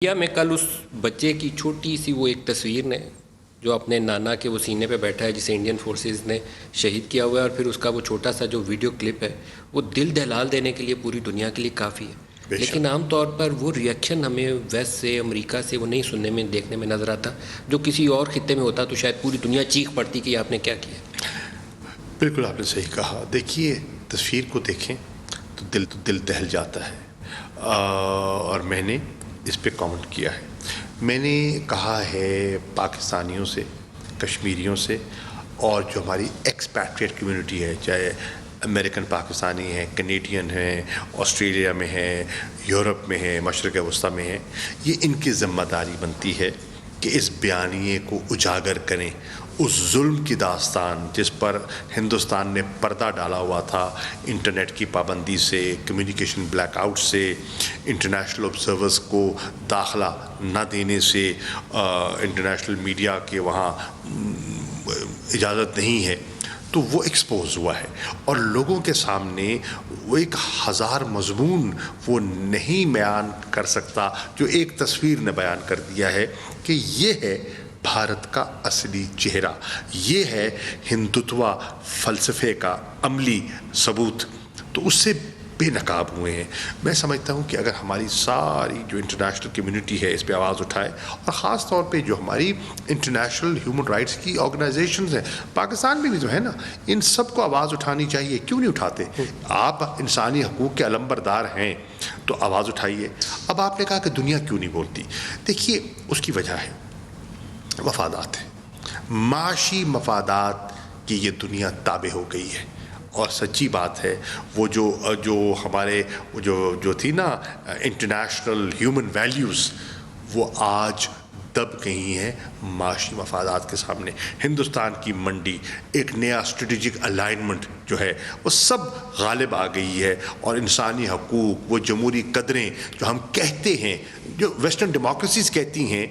یا میں کل اس بچے کی چھوٹی سی وہ ایک تصویر نے جو اپنے نانا کے وہ سینے پہ بیٹھا ہے جسے انڈین فورسز نے شہید کیا ہوا ہے، اور پھر اس کا وہ چھوٹا سا جو ویڈیو کلپ ہے وہ دل دہلال دینے کے لیے پوری دنیا کے لیے کافی ہے، لیکن عام طور پر وہ ریئیکشن ہمیں ویسٹ سے امریکہ سے وہ نہیں سننے میں دیکھنے میں نظر آتا، جو کسی اور خطے میں ہوتا تو شاید پوری دنیا چیخ پڑتی کہ آپ نے کیا کیا۔ بالکل آپ نے صحیح کہا۔ دیکھیے تصویر کو دیکھیں تو دل دہل جاتا ہے، اور میں نے اس پہ کامنٹ کیا ہے۔ میں نے کہا ہے پاکستانیوں سے، کشمیریوں سے، اور جو ہماری ایکسپیٹریٹ کمیونٹی ہے، چاہے امریکن پاکستانی ہیں، کینیڈین ہیں، آسٹریلیا میں ہیں، یورپ میں ہیں، مشرق وسطیٰ میں ہیں، یہ ان کی ذمہ داری بنتی ہے کہ اس بیانیے کو اجاگر کریں، اس ظلم کی داستان جس پر ہندوستان نے پردہ ڈالا ہوا تھا، انٹرنیٹ کی پابندی سے، کمیونیکیشن بلیک آؤٹ سے، انٹرنیشنل آبزرورز کو داخلہ نہ دینے سے، انٹرنیشنل میڈیا کے وہاں اجازت نہیں ہے، تو وہ ایکسپوز ہوا ہے، اور لوگوں کے سامنے وہ ایک ہزار مضمون وہ نہیں بیان کر سکتا جو ایک تصویر نے بیان کر دیا ہے کہ یہ ہے بھارت کا اصلی چہرہ، یہ ہے ہندوتوا فلسفے کا عملی ثبوت۔ تو اس سے بے نقاب ہوئے ہیں۔ میں سمجھتا ہوں کہ اگر ہماری ساری جو انٹرنیشنل کمیونٹی ہے اس پہ آواز اٹھائے، اور خاص طور پہ جو ہماری انٹرنیشنل ہیومن رائٹس کی آرگنائزیشنز ہیں، پاکستان میں بھی جو ہے نا، ان سب کو آواز اٹھانی چاہیے۔ کیوں نہیں اٹھاتے؟ آپ انسانی حقوق کے علمبردار ہیں تو آواز اٹھائیے۔ اب آپ نے کہا کہ دنیا کیوں نہیں بولتی؟ دیکھیے اس کی وجہ ہے مفادات ہیں، معاشی مفادات کی یہ دنیا تابع ہو گئی ہے، اور سچی بات ہے وہ جو ہمارے جو تھی نا انٹرنیشنل ہیومن ویلیوز، وہ آج دب گئی ہیں معاشی مفادات کے سامنے۔ ہندوستان کی منڈی، ایک نیا اسٹریٹجک الائنمنٹ جو ہے وہ سب غالب آ گئی ہے، اور انسانی حقوق، وہ جمہوری قدریں جو ہم کہتے ہیں، جو ویسٹرن ڈیموکریسیز کہتی ہیں،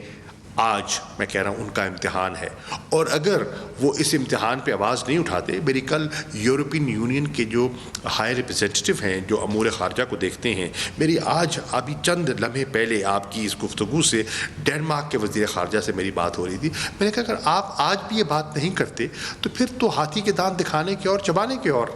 آج میں کہہ رہا ہوں ان کا امتحان ہے۔ اور اگر وہ اس امتحان پہ آواز نہیں اٹھاتے، میری کل یورپین یونین کے جو ہائی ریپریزنٹیٹیو ہیں جو امور خارجہ کو دیکھتے ہیں، میری آج ابھی چند لمحے پہلے آپ کی اس گفتگو سے ڈنمارک کے وزیر خارجہ سے میری بات ہو رہی تھی، میں نے کہا اگر آپ آج بھی یہ بات نہیں کرتے تو پھر تو ہاتھی کے دانت دکھانے کے اور چبانے کے اور